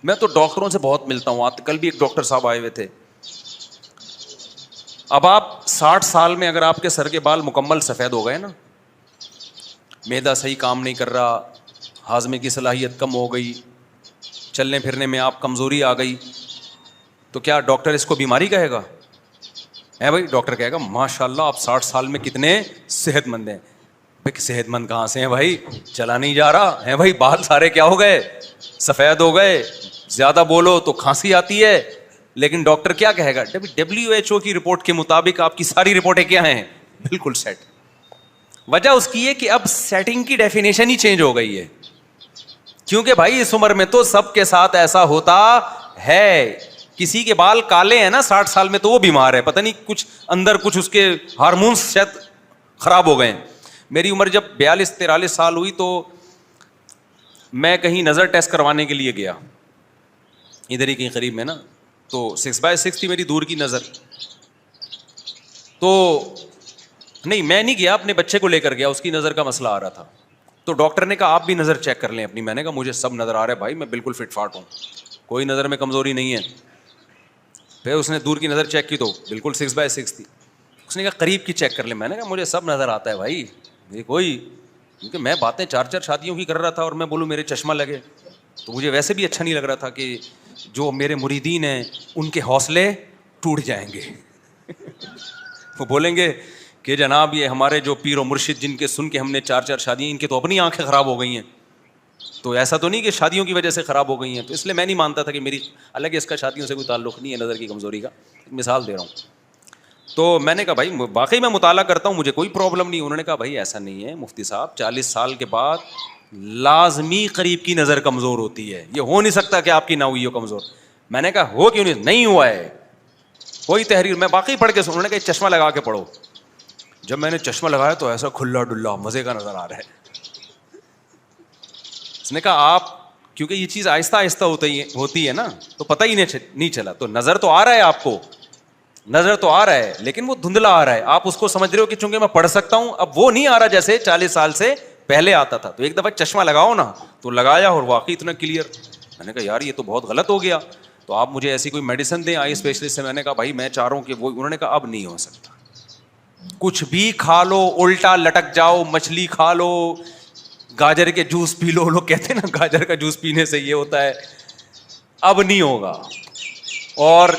میں تو ڈاکٹروں سے بہت ملتا ہوں, کل بھی ایک ڈاکٹر صاحب آئے ہوئے تھے. اب آپ 60 سال میں اگر آپ کے سر کے بال مکمل سفید ہو گئے نا, معدہ صحیح کام نہیں کر رہا, ہاضمے کی صلاحیت کم ہو گئی, چلنے پھرنے میں آپ کمزوری آ گئی, تو کیا ڈاکٹر اس کو بیماری کہے گا؟ ہے بھائی, ڈاکٹر کہے گا ماشاء اللہ آپ 60 سال میں کتنے صحت مند ہیں. بھائی صحت مند کہاں سے ہیں بھائی, چلا نہیں جا رہا ہے بھائی, بال سارے کیا ہو گئے, سفید ہو گئے, زیادہ بولو تو کھانسی آتی ہے. لیکن ڈاکٹر کیا کہے گا؟ WHO کی رپورٹ کے مطابق آپ کی ساری رپورٹیں کیا ہیں, بالکل سیٹ. وجہ اس کی ہے کہ اب سیٹنگ کی ڈیفینیشن ہی چینج ہو گئی ہے, کیونکہ بھائی اس عمر میں تو سب کے ساتھ ایسا ہوتا ہے. کسی کے بال کالے ہیں نا 60 سال میں تو وہ بیمار ہے, پتہ نہیں کچھ اندر کچھ اس کے ہارمونس شاید خراب ہو گئے ہیں. میری عمر جب 42-43 سال ہوئی تو میں کہیں نظر ٹیسٹ کروانے کے لیے گیا, ادھر ہی کہیں قریب میں نا, تو 6/6 تھی میری دور کی نظر. تو نہیں میں نہیں گیا, اپنے بچے کو لے کر گیا, اس کی نظر کا مسئلہ آ رہا تھا. تو ڈاکٹر نے کہا آپ بھی نظر چیک کر لیں اپنی. میں نے کہا مجھے سب نظر آ رہا ہے بھائی, میں بالکل فٹ فاٹ ہوں, کوئی نظر میں کمزوری نہیں ہے. پھر اس نے دور کی نظر چیک کی تو بالکل 6/6 تھی. اس نے کہا قریب کی چیک کر لیں. میں نے کہا مجھے سب نظر آتا ہے بھائی, میری کوئی, کیونکہ میں باتیں 4 شادیوں کی کر رہا تھا اور میں بولوں میرے چشمہ لگے تو مجھے ویسے بھی اچھا نہیں لگ رہا تھا کہ جو میرے مریدین ہیں ان کے حوصلے ٹوٹ جائیں گے. وہ بولیں گے کہ جناب یہ ہمارے جو پیر و مرشد جن کے سن کے ہم نے 4 شادیاں, ان کے تو اپنی آنکھیں خراب ہو گئی ہیں, تو ایسا تو نہیں کہ شادیوں کی وجہ سے خراب ہو گئی ہیں. تو اس لیے میں نہیں مانتا تھا کہ میری, حالانکہ اس کا شادیوں سے کوئی تعلق نہیں ہے, نظر کی کمزوری کا مثال دے رہا ہوں. تو میں نے کہا بھائی واقعی میں مطالعہ کرتا ہوں, مجھے کوئی پرابلم نہیں. انہوں نے کہا بھائی ایسا نہیں ہے مفتی صاحب, 40 سال کے بعد لازمی قریب کی نظر کمزور ہوتی ہے, یہ ہو نہیں سکتا کہ آپ کی نہ ہوئی ہو کمزور. میں نے کہا ہو کیوں نہیں ہوا ہے, کوئی تحریر میں باقی پڑھ کے سن. انہوں نے کہا چشمہ لگا کے پڑھو. جب میں نے چشمہ لگایا تو ایسا کھلا ڈلا مزے کا نظر آ رہا ہے. اس نے کہا آپ, کیونکہ یہ چیز آہستہ آہستہ ہوتی ہے نا, تو پتہ ہی نہیں چلا. تو نظر تو آ رہا ہے آپ کو, نظر تو آ رہا ہے, لیکن وہ دھندلا آ رہا ہے. آپ اس کو سمجھ رہے ہو کہ چونکہ میں پڑھ سکتا ہوں, اب وہ نہیں آ رہا جیسے 40 سال سے پہلے آتا تھا. تو ایک دفعہ چشمہ لگاؤ نا, تو لگایا اور واقعی اتنا کلیئر. میں نے کہا یار یہ تو بہت غلط ہو گیا, تو آپ مجھے ایسی کوئی میڈیسن دیں آئی اسپیشلسٹ سے. میں نے کہا بھائی میں چاہ رہا ہوں کہ وہ, انہوں نے کہا اب نہیں ہو سکتا, کچھ بھی کھا لو, الٹا لٹک جاؤ, مچھلی کھا لو, گاجر کے جوس پی لو, لوگ کہتے ہیں نا گاجر کا جوس پینے سے یہ ہوتا ہے, اب نہیں ہوگا. اور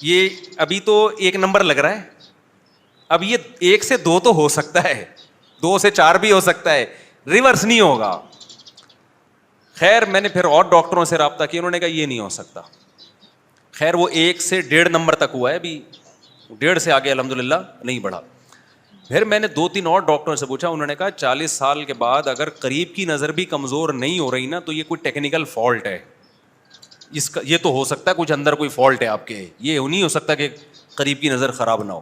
یہ ابھی تو 1 نمبر لگ رہا ہے, اب یہ 1 سے 2 تو ہو سکتا ہے, 2 سے 4 بھی ہو سکتا ہے, ریورس نہیں ہوگا. خیر میں نے پھر اور ڈاکٹروں سے رابطہ کیا, انہوں نے کہا یہ نہیں ہو سکتا. خیر وہ 1 سے 1.5 نمبر تک ہوا ہے, ابھی 1.5 سے آگے الحمدللہ نہیں بڑھا. پھر میں نے 2-3 اور ڈاکٹروں سے پوچھا, انہوں نے کہا 40 سال کے بعد اگر قریب کی نظر بھی کمزور نہیں ہو رہی نا, تو یہ کوئی ٹیکنیکل فالٹ ہے. اس کا یہ تو ہو سکتا ہے کچھ اندر کوئی فالٹ ہے آپ کے, یہ نہیں ہو سکتا کہ قریب کی نظر خراب نہ ہو.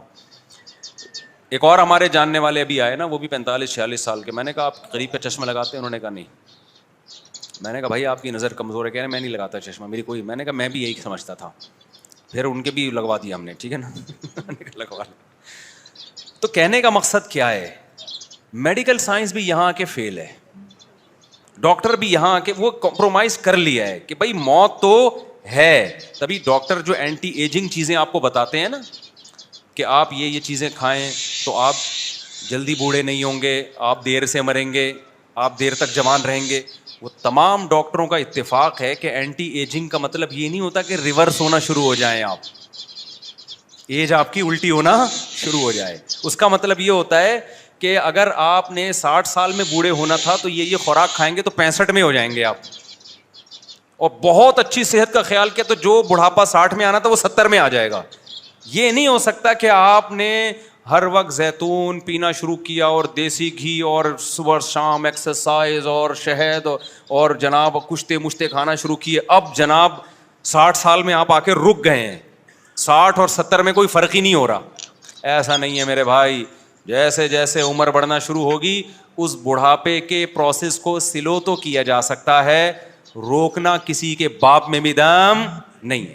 ایک اور ہمارے جاننے والے ابھی آئے نا, وہ بھی 45-46 سال کے. میں نے کہا آپ قریب کا چشمہ لگاتے ہیں؟ انہوں نے کہا نہیں. میں نے کہا بھائی آپ کی نظر کمزور ہے. کہہ رہے میں نہیں لگاتا چشمہ, میری کوئی. میں نے کہا میں بھی یہی سمجھتا تھا. پھر ان کے بھی لگوا دیا ہم نے, ٹھیک ہے نا, لگوا لیا. تو کہنے کا مقصد کیا ہے, میڈیکل سائنس بھی یہاں آ کے فیل ہے, ڈاکٹر بھی یہاں آ کے وہ کمپرومائز کر لیا ہے کہ بھائی موت تو ہے. تبھی ڈاکٹر جو اینٹی ایجنگ چیزیں آپ کو بتاتے ہیں نا, کہ آپ یہ چیزیں کھائیں تو آپ جلدی بوڑھے نہیں ہوں گے, آپ دیر سے مریں گے, آپ دیر تک جوان رہیں گے, وہ تمام ڈاکٹروں کا اتفاق ہے کہ اینٹی ایجنگ کا مطلب یہ نہیں ہوتا کہ ریورس ہونا شروع ہو جائیں, آپ ایج آپ کی الٹی ہونا شروع ہو جائے. اس کا مطلب یہ ہوتا ہے کہ اگر آپ نے 60 سال میں بوڑھے ہونا تھا تو یہ خوراک کھائیں گے تو 65 میں ہو جائیں گے آپ, اور بہت اچھی صحت کا خیال کیا تو جو بڑھاپا 60 میں آنا تھا وہ 70 میں آ جائے گا. یہ نہیں ہو سکتا کہ آپ نے ہر وقت زیتون پینا شروع کیا اور دیسی گھی اور صبح شام ایکسرسائز اور شہد اور جناب کشتے مشتے کھانا شروع کیے, اب جناب 60 سال میں آپ آ کے رک گئے ہیں, 60 اور 70 میں کوئی فرق ہی نہیں ہو رہا. ایسا نہیں ہے میرے بھائی, جیسے جیسے عمر بڑھنا شروع ہوگی اس بڑھاپے کے پروسیس کو سلو تو کیا جا سکتا ہے, روکنا کسی کے باپ میں بھی دم نہیں ہے.